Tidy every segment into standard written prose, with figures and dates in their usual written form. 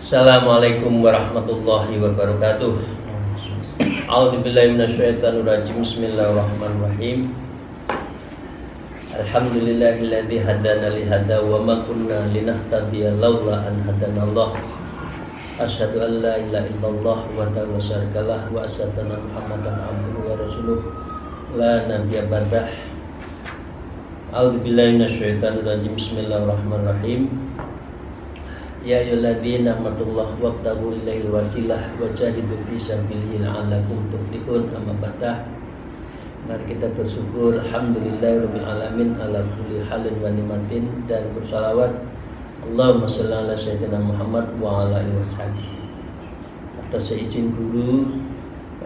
Assalamualaikum warahmatullahi wabarakatuh. A'udzubillahi minasyaitonirrajim. Bismillahirrahmanirrahim. Alhamdulillahilladzi hadana li hada wa ma kunna linahtadiya laula an hadanallah. Asyhadu an la ilaha illallah wahdahu la syarikalah wa asyhadu anna Muhammadan abduhu wa rasuluh la nabiyya ba'dah. A'udzubillahi minasyaitonirrajim. Bismillahirrahmanirrahim. Ya ayyuhalladzina amanu wabtaghu ilaihil wasilah wajahidu fi sabilihi la'allakum tuflihun. Amma ba'd. Mari kita bersyukur alhamdulillahirabbil alamin ala kulli halin wa ni'matin, dan bersalawat Allahumma shalli ala sayyidina Muhammad wa ala alihi washabihi. Atas seizin guru,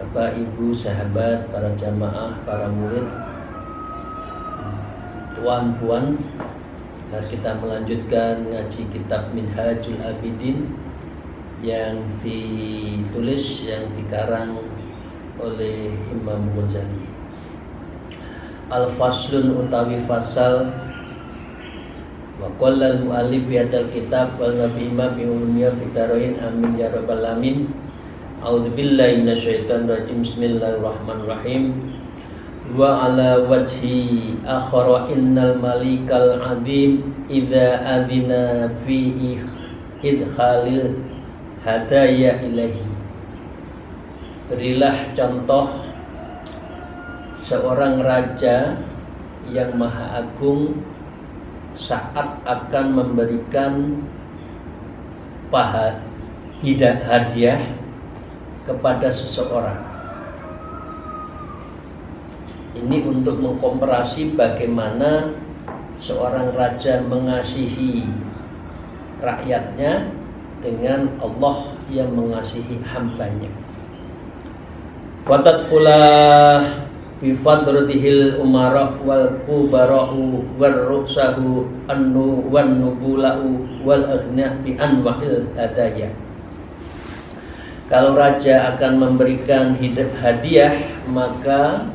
Bapak, Ibu, sahabat, para jamaah, para murid, tuan-puan, mari kita melanjutkan ngaji kitab Minhajul Abidin yang ditulis, yang dikarang oleh Imam Ghazali. Al-Faslun utawi fasal wa qala al-mu'allif fi hadzal kitab wal nabiyma bi umumiyya fi daroin amin ya rabbal alamin. A'udzubillahi minasyaitonir rajim. Bismillahirrahmanirrahim. Wa ala wajhi akhara innal malikal azim idza adina fi idkhalil hadaya ilahi. Berilah contoh seorang raja yang maha agung saat akan memberikan hadiah kepada seseorang. Ini untuk mengkomparasi bagaimana seorang raja mengasihi rakyatnya dengan Allah yang mengasihi hambanya. Fatadkhulah bifadratihil umara wal kubara'u wal ruksahu annu wan nubula'u wal aghna bi anwa'il hadaya. Kalau raja akan memberikan hadiah, maka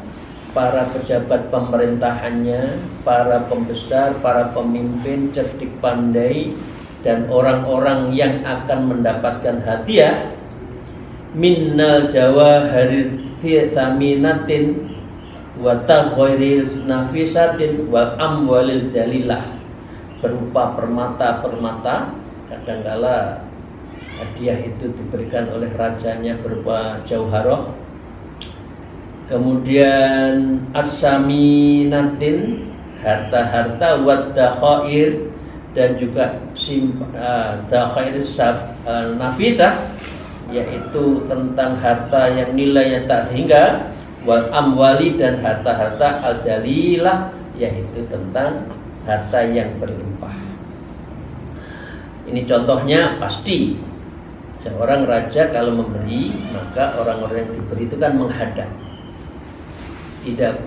para pejabat pemerintahannya, para pembesar, para pemimpin cerdik pandai, dan orang-orang yang akan mendapatkan hadiah minnal jawahiril thaminatin wa taghairil nafisatin wal amwalil jalilah, berupa permata-permata. Kadangkala hadiah itu diberikan oleh rajanya berupa jauharah. Kemudian as-saminatin, harta-harta, wad-dakhair, dan juga dakhair nafisah, yaitu tentang harta yang nilainya tak hingga, wal amwali, dan harta-harta al-jalilah, yaitu tentang harta yang berlimpah. Ini contohnya pasti seorang raja kalau memberi, maka orang-orang yang diberi itu kan menghadap. Tidak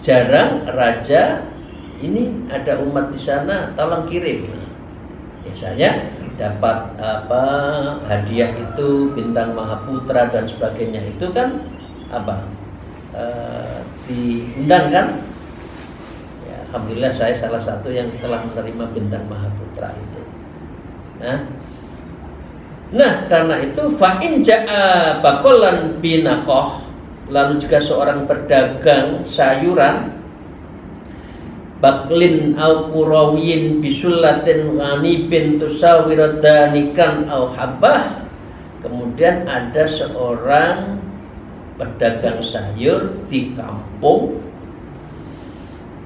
jarang raja ini ada umat di sana, tolong kirim. Biasanya dapat hadiah itu bintang Mahaputra dan sebagainya, itu kan diundang kan? Ya, alhamdulillah saya salah satu yang telah menerima bintang Mahaputra itu. Nah, karena itu fa'in ja'a bakolan binaqoh, lalu juga seorang pedagang sayuran, baklin au qurawiyin bisullatin ghanibin tusawiradanikan au habbah. Kemudian ada seorang pedagang sayur di kampung,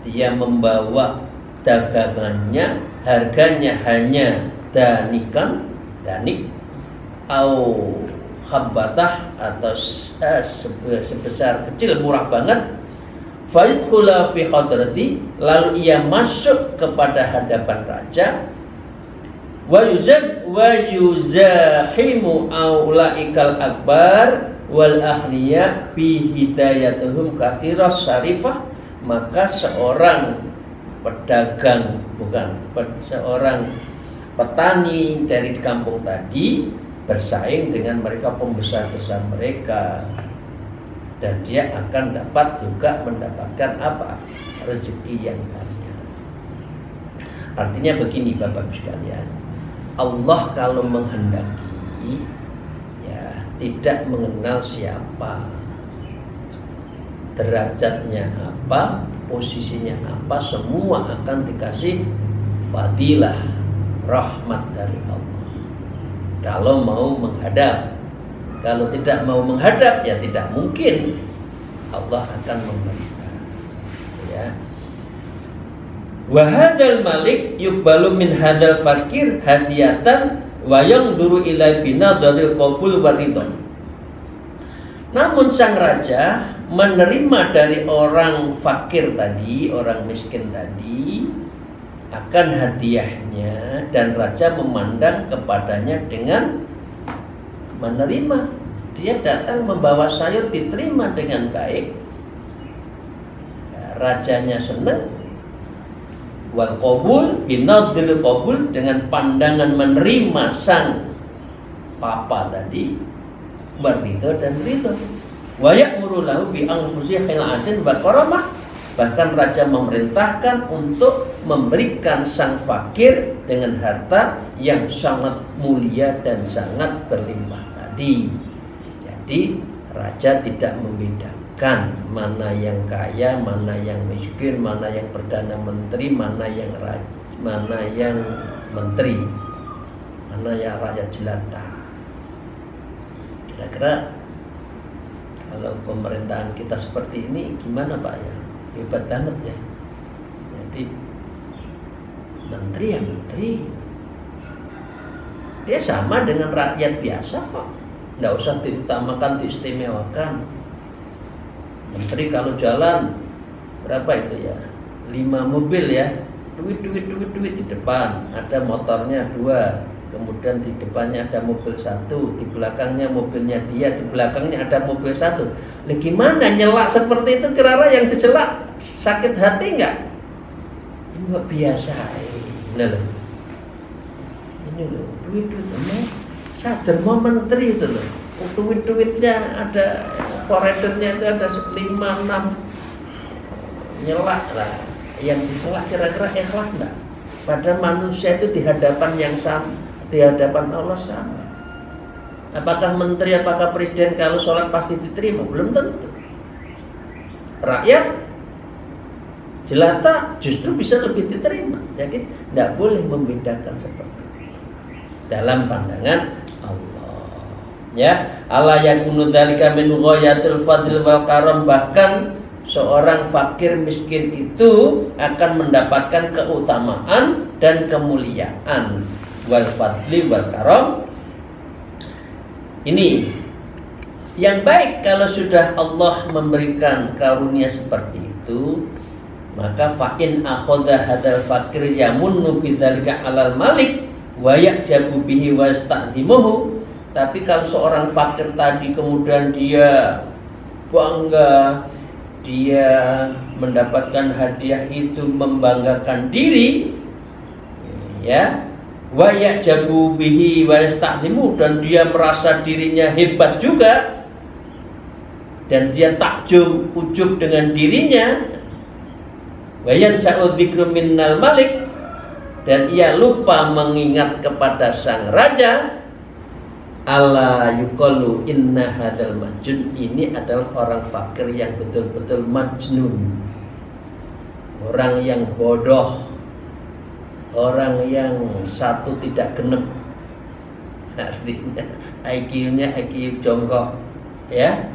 dia membawa dagangannya, harganya hanya danik au khabbatah, atau sebesar kecil, murah banget. Fayadkhula fi hadrati, lalu ia masuk kepada hadapan raja. Wa yuzahimu aulaikal akbar, wal ahliya bi hidayatuhum kathiras syarifah, maka seorang pedagang, seorang petani dari kampung tadi bersaing dengan mereka pembesar-besar mereka, dan dia akan dapat juga mendapatkan apa? Rezeki yang banyak. Artinya begini Bapak Ibu sekalian, Allah kalau menghendaki ya tidak mengenal siapa, derajatnya apa, posisinya apa, semua akan dikasih fadilah, rahmat dari Allah. Kalau mau menghadap, kalau tidak mau menghadap ya tidak mungkin Allah akan memberikan. Ya. Wa hadzal malik yuqbalu min hadzal fakir hadiyatan wa yanzuru ila binadharil qabul wa ridha. Namun sang raja menerima dari orang fakir tadi, orang miskin tadi, akan hadiahnya, dan raja memandang kepadanya dengan menerima. Dia datang membawa sayur, diterima dengan baik. Rajanya senang. Wal qabul binadhil qabul, dengan pandangan menerima sang papa tadi, berridho dan ridho. Wa ya'muru lahu bi anfusihi khil'atin wa karamah. Bahkan raja memerintahkan untuk memberikan sang fakir dengan harta yang sangat mulia dan sangat berlimpah tadi. Jadi raja tidak membedakan mana yang kaya, mana yang miskin, mana yang perdana menteri, mana yang menteri, mana yang rakyat jelata. Kira-kira kalau pemerintahan kita seperti ini gimana Pak ya? Hebat banget ya. Jadi menteri ya menteri, dia sama dengan rakyat biasa kok, nggak usah diutamakan, diistimewakan. Menteri kalau jalan berapa itu ya, 5 mobil ya, duit di depan, ada motornya 2, kemudian di depannya ada mobil 1, di belakangnya mobilnya dia, di belakangnya ada mobil 1. Nah, gimana nyelak seperti itu, kira-kira yang dicelak sakit hati enggak? Ini luar biasa. Ini loh, duit sadar mau menteri itu loh, duitnya ada, foreignernya itu ada 5-6, nyelak lah. Yang diselak kira-kira ikhlas enggak? Pada manusia itu di hadapan yang sama, di hadapan Allah sama. Apakah menteri, apakah presiden kalau sholat pasti diterima? Belum tentu. Rakyat jelata justru bisa lebih diterima. Jadi tidak boleh membedakan seperti itu dalam pandangan Allah. Ya, Allah yakunu dzalika min ghayatil fadl wal karam, bahkan seorang fakir miskin itu akan mendapatkan keutamaan dan kemuliaan, wal fadli wal karam. Ini yang baik kalau sudah Allah memberikan karunia seperti itu, maka fa'in akhadha hadzal fakir yamunnu bidzalika 'alal malik wa ya'jabu bihi wa yasta'dhimuhu. Tapi kalau seorang fakir tadi kemudian dia bangga, dia mendapatkan hadiah itu, membanggakan diri, ya, wa ya'jabu bihi wa yasta'dhimu, dan dia merasa dirinya hebat juga, dan dia takjub ujub dengan dirinya, wa yansa'u dzikru minnal malik, dan ia lupa mengingat kepada sang raja. Ala yuqalu inna hadzal majnun, ini adalah orang fakir yang betul-betul majnun, orang yang bodoh, orang yang satu tidak genep, artinya IQ-nya IQ jongkok, ya,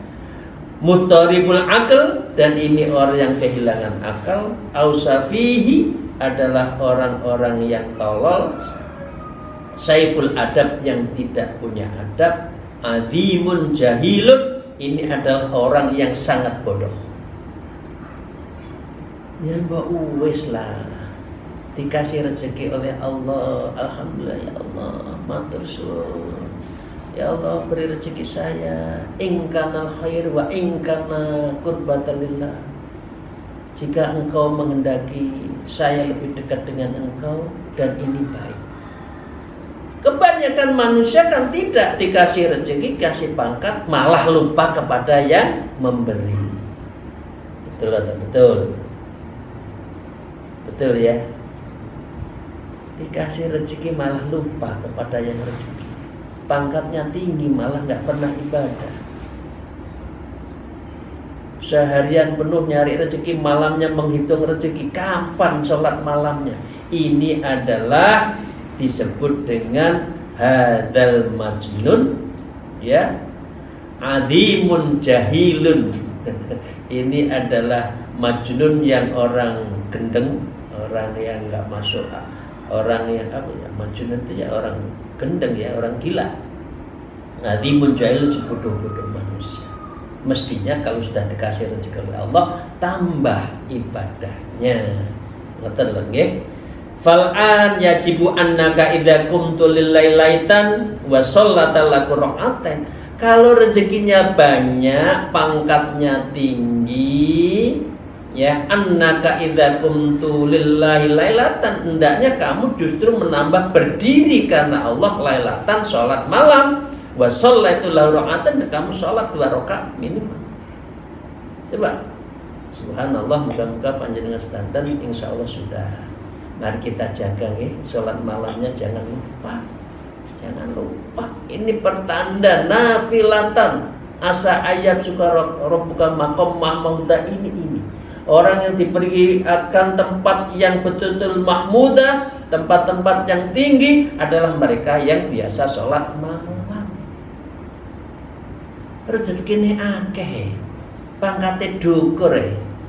mutharibul akal, dan ini orang yang kehilangan akal. Ausafihi, adalah orang-orang yang tolol. Saiful adab, yang tidak punya adab. Azimun jahilun, ini adalah orang yang sangat bodoh. Ya mbak uwes lah, dikasih rezeki oleh Allah, alhamdulillah ya Allah, matur suwun. Ya Allah, beri rezeki saya in kanal khair wa in kana qurbatan lillah. Jika engkau menghendaki saya lebih dekat dengan engkau dan ini baik. Kebanyakan manusia kan tidak dikasih rezeki, kasih pangkat, malah lupa kepada yang memberi. Betul atau betul? Betul ya? Dikasih rezeki malah lupa kepada yang rezeki. Pangkatnya tinggi malah nggak pernah ibadah. Seharian penuh nyari rezeki, malamnya menghitung rezeki, kapan sholat malamnya. Ini adalah disebut dengan hadzal majnun, ya, azimun jahilun. Ini adalah majnun yang orang gendeng, orang yang nggak masuk, orang yang apa ya, majnun itu ya orang gendeng ya, orang gila. Azimun jahilun, sebodoh-bodoh manusia. Mestinya kalau sudah dikasih rezeki oleh Allah, tambah ibadahnya. Ngoten lho nggih. Fal'an yajibu annaka idza qumtu lillailaitan wa shallata laku ra'atain. Kalau rezekinya banyak, pangkatnya tinggi, ya, annaka idza qumtu lillailaitan, hendaknya kamu justru menambah berdiri karena Allah lailatan, salat malam. Wa shallaitu lahu ra'atan, kamu salat 2 rakaat minimal. Coba. Subhanallah, mudah-mudahan panjenengan sedanten insyaallah sudah. Mari kita jaga nih, sholat malamnya jangan lupa. Jangan lupa. Ini pertanda nafilatan asa ayat suka rabbuka maqam mahmuda ini. Orang yang diberikan tempat yang betul-betul mahmudah, tempat-tempat yang tinggi adalah mereka yang biasa sholat malam. Rezekine akeh, pangkate dukur.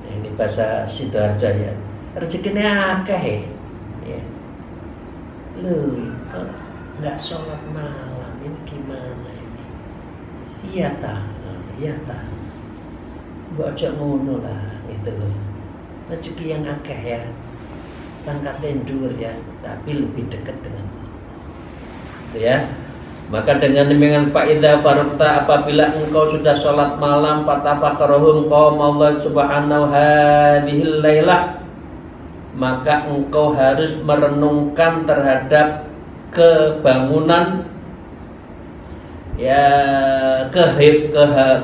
Ini bahasa Sidoarjo ya. Rezekine akeh. Ya. Loh, kalau nggak sholat malam ini gimana ini? Iya tah, iya tah. Baca ngono lah, gitu loh. Rezeki yang akeh ya, pangkatnya dhuwur ya, tapi lebih dekat dengan Allah. Gitu ya. Maka dengan demikian faida farta, apabila engkau sudah sholat malam, fatafaqarhum qaum Allah subhanahu hadhil lailah, maka engkau harus merenungkan terhadap kebangunan, ya,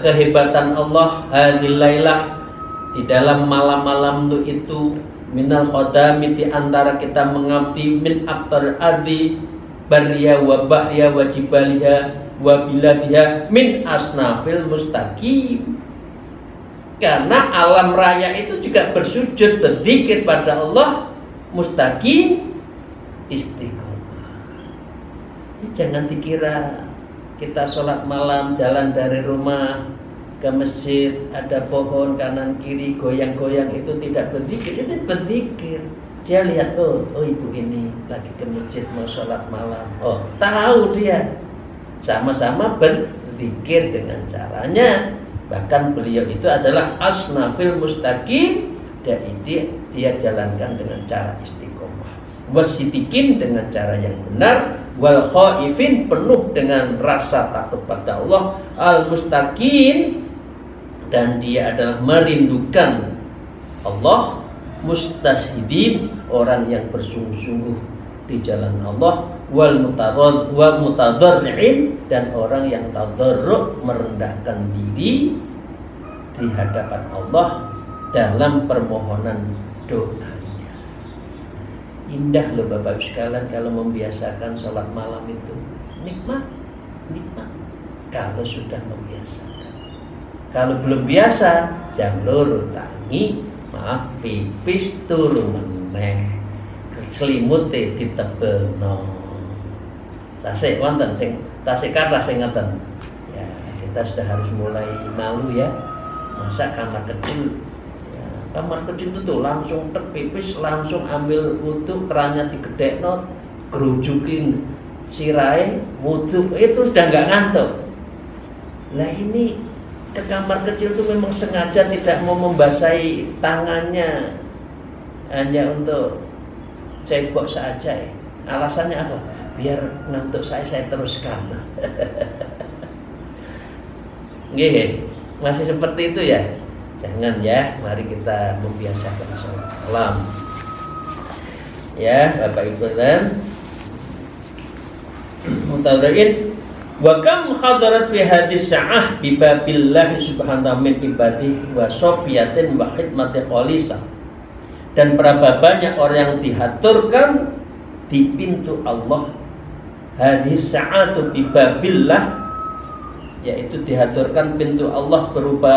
kehebatan Allah hadhil lailah di dalam malam-malam itu minal khodami, di antara kita mengabdi min abtar adhi barya wa bahya wa jibaliha wa biladiha min asnafil mustaqim. Karena alam raya itu juga bersujud, berzikir pada Allah, mustaqim, istiqomah. Jangan dikira kita sholat malam jalan dari rumah ke masjid, ada pohon kanan kiri goyang-goyang, itu tidak berzikir. Itu berzikir. Dia lihat, oh ibu ini lagi ke masjid mau sholat malam. Oh, tahu dia. Sama-sama berzikir dengan caranya. Bahkan beliau itu adalah asnafil mustaqim, dan dia jalankan dengan cara istiqomah. Wasitikin dengan cara yang benar, wal khaifin penuh dengan rasa takut pada Allah, al mustaqim, dan dia adalah merindukan Allah, mustashidin, orang yang bersungguh-sungguh di jalan Allah, wal mutadharri'in, dan orang yang tadarru', merendahkan diri di hadapan Allah dalam permohonan doanya. Indah loh Bapak Ibu sekalian kalau membiasakan sholat malam itu. Nikmat kalau sudah membiasakan. Kalau belum biasa, jam loro tangi, maaf, pipis turu meneh, selimute ditebelno. Tasik wonten sing tasik kathah sing ngeten. Ya, kita sudah harus mulai malu ya. Masa kamar kecil, ya, kamar kecil itu tuh langsung terpipis, langsung ambil wudu, kerannya digedekno, gerujukin sirai, wudu, itu sudah nggak ngantuk. Nah ini ke kamar kecil itu memang sengaja tidak mau membasahi tangannya, hanya untuk cebok saja ya. Alasannya apa? Biar ngantuk saya teruskan. Nggih, masih seperti itu ya? Jangan ya, mari kita membiasakan sholat malam. Ya, Bapak Ibu dan mutawallin, wa kam hadarat fi hadis sa'ah bi babillah subhanahu min ibadihi wa sofiyatin wa khidmati khalisa. Dan berapa banyak orang yang dihaturkan di pintu Allah hadis sa'atu bi babillah, yaitu dihaturkan pintu Allah berupa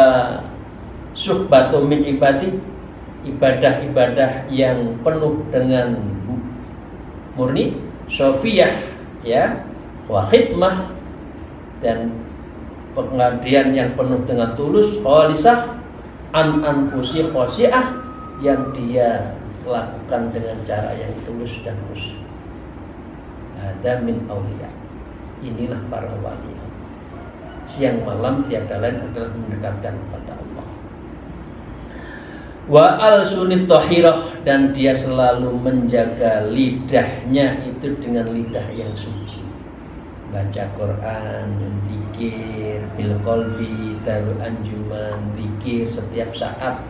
suhbatu min ibadi, ibadah-ibadah yang penuh dengan murni, sofiyah ya, wa khidmah, dan pengabdian yang penuh dengan tulus, khalisah, an anfusi khosiah, yang dia lakukan dengan cara yang tulus dan khusyuk. Ada min awliya, inilah para wali. Siang malam tiada lain adalah mendekatkan kepada Allah. Wa al-sunit tahirah, dan dia selalu menjaga lidahnya itu dengan lidah yang suci. Baca Quran, zikir, bil qalbi, darul anjuman, zikir setiap saat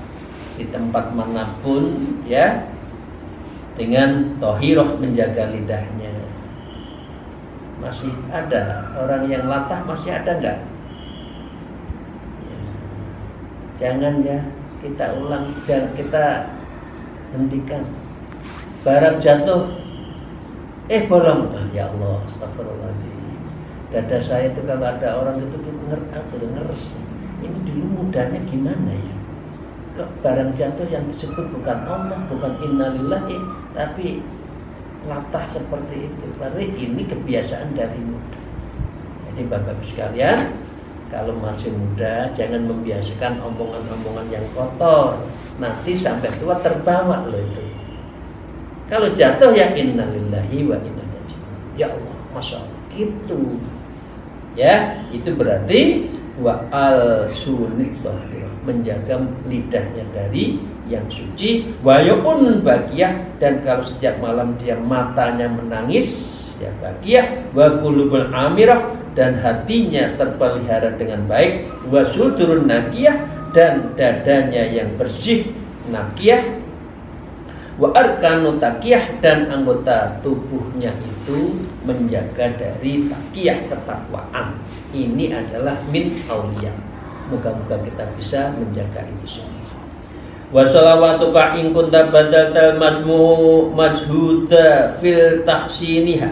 di tempat manapun ya, dengan tahirah, menjaga lidahnya. Masih ada orang yang latah, masih ada enggak? Jangan ya, kita ulang dan kita hentikan. Barang jatuh, bolong. Ya Allah, astagfirullahaladzim. Dada saya itu kalau ada orang itu ngeres. Ini dulu mudahnya gimana ya? Barang jatuh yang disebut bukan Allah, bukan innalillahi, tapi latah seperti itu. Berarti ini kebiasaan dari muda. Jadi Bapak Ibu sekalian, kalau masih muda jangan membiasakan omongan-omongan yang kotor. Nanti sampai tua terbawa loh itu. Kalau jatuh ya innalillahi wa inna ilaihi raji'un. Ya Allah, masya Allah. Gitu. Ya, itu berarti wa al sunit tahirah, menjaga lidahnya dari yang suci, wayun bagiyah, dan kalau setiap malam dia matanya menangis ya bagiyah, wa qulubul amirah, dan hatinya terpelihara dengan baik, wa sudurun naqiyah, dan dadanya yang bersih naqiyah, wa arkanu taqiyah, dan anggota tubuhnya itu menjaga dari taqiyah, ketakwaan. Ini adalah min auliya. Moga-moga kita bisa menjaga itu semua. Wa sholawatuka in kunta badaltal majhuda fil tahsiniha,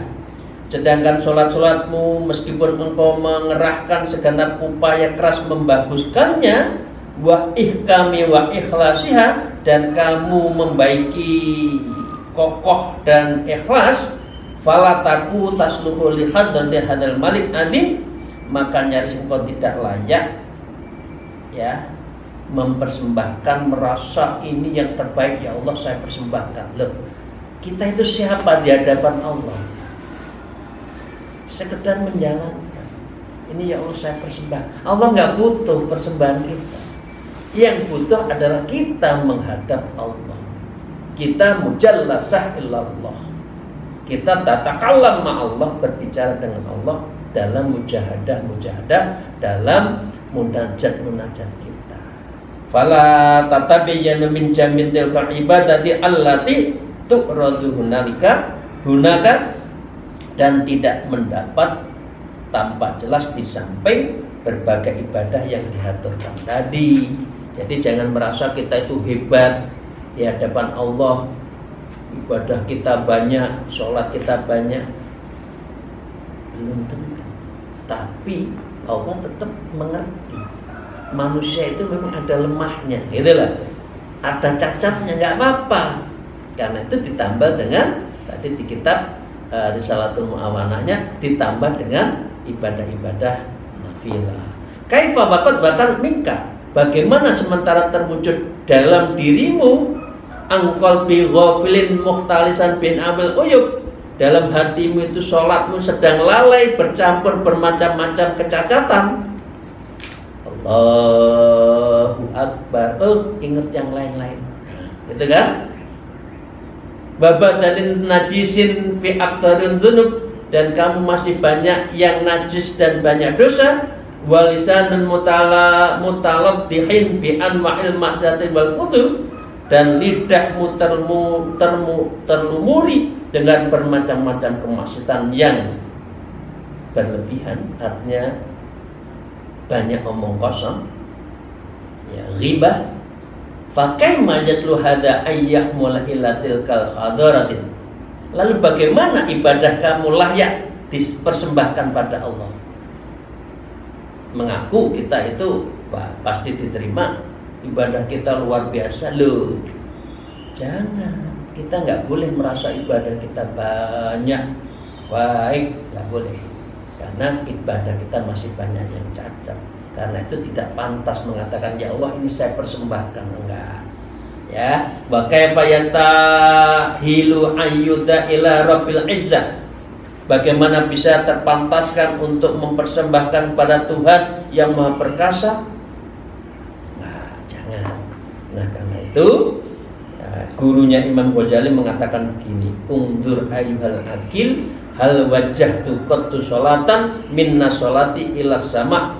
sedangkan sholat-sholatmu meskipun engkau mengerahkan segenap upaya keras membaguskannya, wa ihkami wa ikhlasiha, dan kamu membaiki kokoh dan ikhlas, falataku tasluhu li hadrati hadal malik adim, maka nyaris engkau tidak layak ya mempersembahkan, merasa ini yang terbaik, ya Allah saya persembahkan. Loh, kita itu siapa di hadapan Allah? Sekedar menjalankan. Ini ya Allah saya persembahkan. Allah nggak butuh persembahan kita. Yang butuh adalah kita menghadap Allah. Kita mujallasah illallah. Kita tatakallam ma'allah, berbicara dengan Allah dalam mujahadah, dalam munajat kita. Fala tatabayyana min jamin tilka ibadati allati tu'radu hunalika, dan tidak mendapat tampak jelas di samping berbagai ibadah yang diaturkan tadi. Jadi jangan merasa kita itu hebat di hadapan Allah, ibadah kita banyak, sholat kita banyak. Belum tentu. Tapi Allah tetap mengerti. Manusia itu memang ada lemahnya, gitulah. Ada cacatnya, nggak apa-apa. Karena itu ditambah dengan tadi di kitab Risalatul Mu'awanahnya, ditambah dengan ibadah-ibadah nafilah. Kaifa bahkan mingka, bagaimana sementara terwujud dalam dirimu angkol bi ghafilin muhtalisan bin amil uyub, dalam hatimu itu sholatmu sedang lalai bercampur bermacam-macam kecacatan. Allahu Akbar, ingat yang lain-lain, gitu kan? Babadanin najisin fi aktarin dzunub, dan kamu masih banyak yang najis dan banyak dosa. walisanun mutaladdihin bi anwa'il masyati wal fudur, dan lidahmu terlumuri dengan bermacam-macam kemaksiatan yang berlebihan, artinya banyak omong kosong, ya, ghibah. Fakaima jaslu hadza ayyahmul ilatil kal hadaratin. Lalu bagaimana ibadah kamu layak dipersembahkan pada Allah? Mengaku kita itu pasti diterima, ibadah kita luar biasa loh. Jangan, kita nggak boleh merasa ibadah kita banyak, baik, nggak boleh. Karena ibadah kita masih banyak yang cacat. Karena itu tidak pantas mengatakan ya Allah ini saya persembahkan, enggak. Ya, wa kaifa yastahilu ayyuda ila rabbil izzah. Bagaimana bisa terpantaskan untuk mempersembahkan pada Tuhan yang Maha Perkasa? Nah, jangan. Nah, karena itu gurunya Imam Ghazali mengatakan begini, ungdur ayyuhal akil hal wajjahtu qattu sholatan minna sholati ilas sama.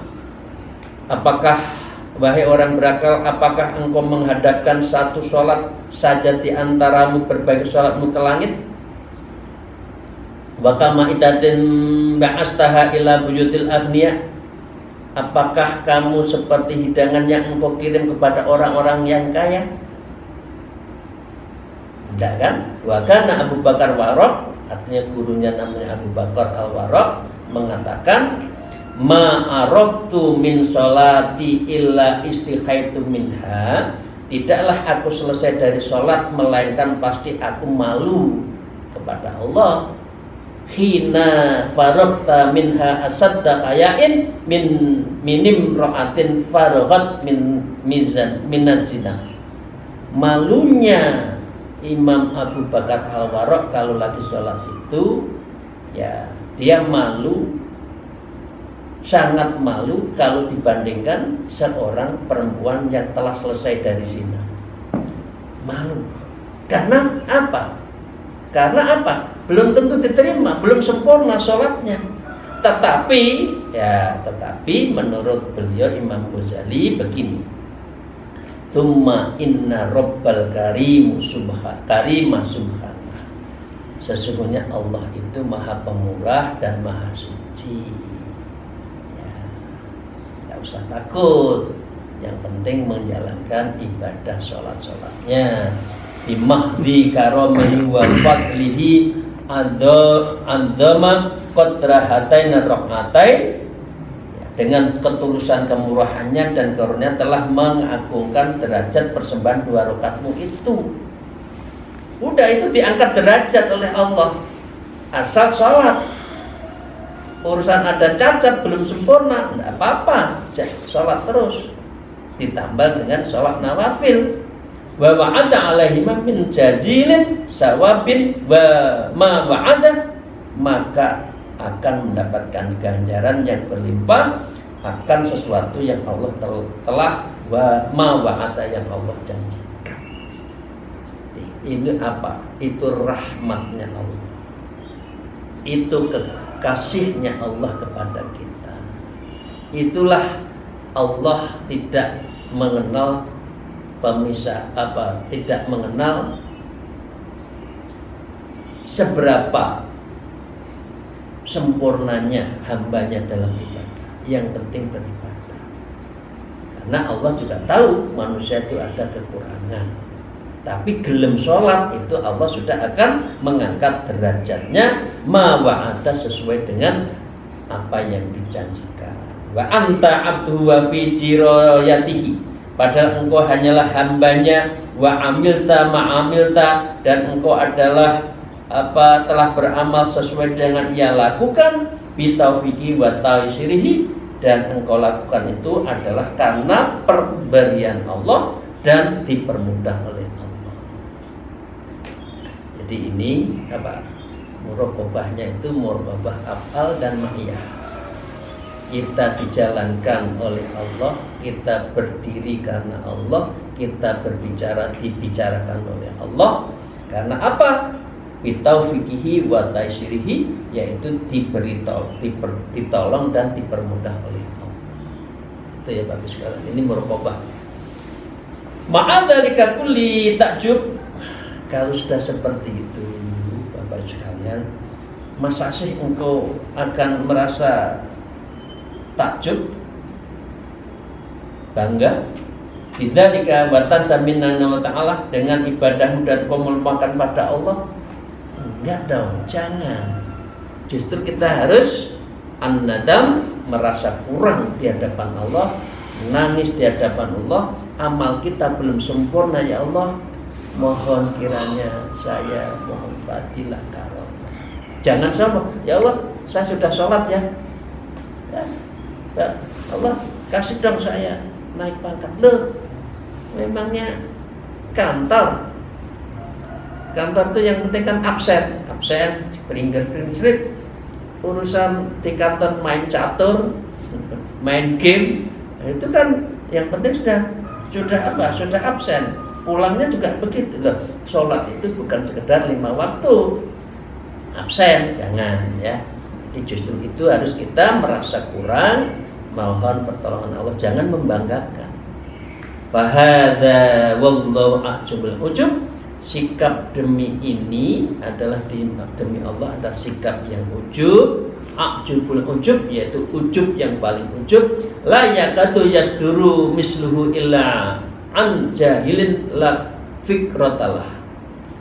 Apakah, wahai orang berakal, apakah engkau menghadapkan satu sholat saja di antaramu berbagai sholatmu ke langit? Wa kama itatin ba'astaha ila buyutil agniya. Apakah kamu seperti hidangan yang engkau kirim kepada orang-orang yang kaya? Tidak kan? Wa kana Abu Bakar Waraq, artinya gurunya namanya Abu Bakar Al-Waraq, mengatakan ma'araftu min sholati illa istiqaitu minha. Tidaklah aku selesai dari sholat melainkan pasti aku malu kepada Allah. Hina faraghta minha asadda hayain minim ra'atin faraghat minaz zina. Malunya Imam Abu Bakar Al-Waraq kalau lagi sholat itu, ya, dia malu, sangat malu kalau dibandingkan seorang perempuan yang telah selesai dari zina. Malu. Karena apa? Karena apa? Belum tentu diterima, belum sempurna sholatnya. Tetapi menurut beliau Imam Ghazali begini. Tsumma inna rabbal karima subhanahu. Sesungguhnya Allah itu Maha Pemurah dan Maha Suci. Tidak usah takut. Yang penting menjalankan ibadah sholat-sholatnya bimahdi karomihi wa fadlihi adzama qadra hatain rak'atain. Dengan ketulusan kemurahannya dan karunia telah mengagungkan derajat persembahan 2 rakaatmu itu. Udah, itu diangkat derajat oleh Allah. Asal sholat. Urusan ada cacat belum sempurna, tidak apa-apa, sholat terus. Ditambah dengan sholat nawafil. Wa wa'ada alaihima min jazilin sawabin wa ma wa'ada, maka akan mendapatkan ganjaran yang berlimpah akan sesuatu yang Allah telah wa ma wa'ada, yang Allah janjikan. Ini apa? Itu rahmatnya Allah. Itu kasihnya Allah kepada kita. Itulah Allah tidak mengenal pemisah, tidak mengenal seberapa sempurnanya hambanya dalam ibadah. Yang penting beribadah. Karena Allah juga tahu manusia itu ada kekurangan. Tapi gelem sholat itu Allah sudah akan mengangkat derajatnya ma wa'ada, sesuai dengan apa yang dijanjikan. Wa anta abduhu wa fi jirayatihi, padahal engkau hanyalah hambanya, wa amilta ma'amilta, dan engkau adalah telah beramal sesuai dengan ia lakukan, bitaufiqi wa taysirihi, dan engkau lakukan itu adalah karena pemberian Allah dan dipermudah oleh Allah. Jadi ini muraqabahnya itu muraqabah af'al dan ma'iyah. Kita dijalankan oleh Allah, kita berdiri karena Allah, kita berbicara dibicarakan oleh Allah. Karena apa? Bitaufiqihi wa taysirihi, yaitu ditolong dan dipermudah oleh Allah. Itu ya Bapak sekalian. Ini muraqabah. Ma'adzalika kulli takjub. Kalau sudah seperti itu Bapak sekalian, masa sih engkau akan merasa takjub, bangga bidzalika wa tansamina ta'ala dengan ibadahmu dan kau melupakan pada Allah? Enggak dong, jangan. Justru kita harus an-nadam, merasa kurang di hadapan Allah, nangis di hadapan Allah. Amal kita belum sempurna ya Allah, mohon kiranya saya mohon fadilah karomah. Jangan sombong, ya Allah saya sudah sholat ya, ya Allah kasih dong saya naik pangkat. Loh, memangnya kantor itu yang penting kan absen, beringer slip. Urusan di kantor main catur, main game, itu kan yang penting sudah absen. Pulangnya juga begitu loh. Sholat itu bukan sekedar 5 waktu absen, jangan ya. Jadi justru itu harus kita merasa kurang, mohon pertolongan Allah, jangan membanggakan. Fahadha wallahu a'jabul ujub. Sikap demi ini adalah demi Allah adalah sikap yang ujub, a'jabul ujub, yaitu ujub yang paling ujub. La yakadu yasduru misluhu illa an jahilin la fikratalah.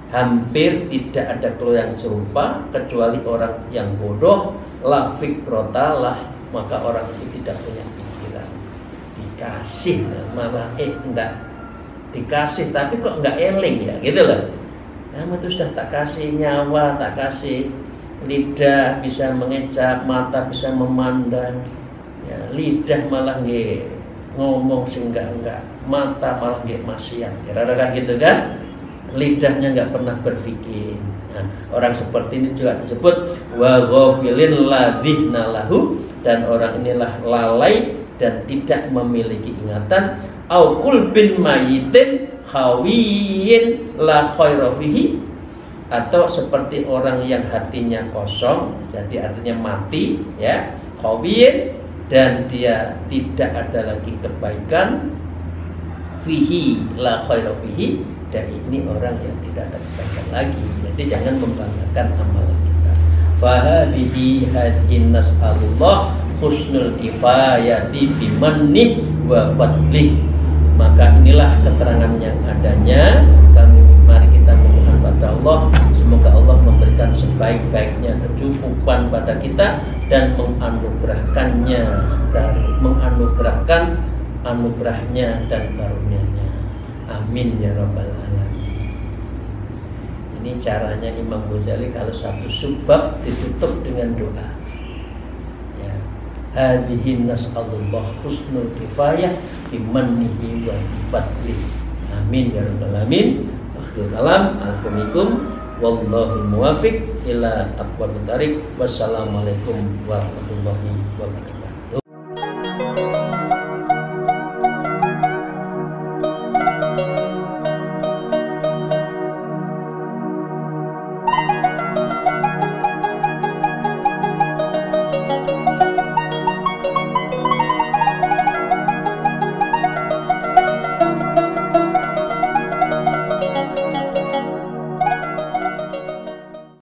Hampir tidak ada keluh yang serupa kecuali orang yang bodoh, la fikratalah, maka orang itu tidak punya pikiran. Dikasih malah enggak dikasih tapi kok enggak eling ya, gitu loh. Kamu itu sudah tak kasih nyawa, tak kasih lidah bisa mengecap, mata bisa memandang, ya, lidah malah nggak ngomong sehingga enggak, mata malah nggak maksiat, kira-kira gitu kan. Lidahnya nggak pernah berpikir. Nah, orang seperti ini juga disebut wa ghafilin ladhina lahu, dan orang inilah lalai dan tidak memiliki ingatan. Au qulbin mayitin khawiyin la khaira fihi, atau seperti orang yang hatinya kosong, jadi artinya mati ya, khawiyin, dan dia tidak ada lagi kebaikan, fihi la khaira fihi, dan ini orang yang tidak ada kebaikan lagi. Jadi jangan membanggakan amalan kita. Fahadihi hadin nas'alullah husnul kifayati bimannih wa fadlih. Maka inilah keterangan yang adanya. Mari kita memohon pada Allah, semoga Allah memberikan sebaik-baiknya kecukupan pada kita dan menganugerahkan anugerahnya dan karunia-Nya. Amin ya rabbal alamin. Ini caranya Imam Ghazali kalau satu subbab ditutup dengan doa. Ya. Hadhihi nas'alullah husnul kifayah bimannihi wa bifadlih. Amin ya rabbal alamin. Akhirul kalam. Alhamdulillah. Wallahul muwafiq ila aqwamit thariq. Wassalamualaikum warahmatullahi wabarakatuh.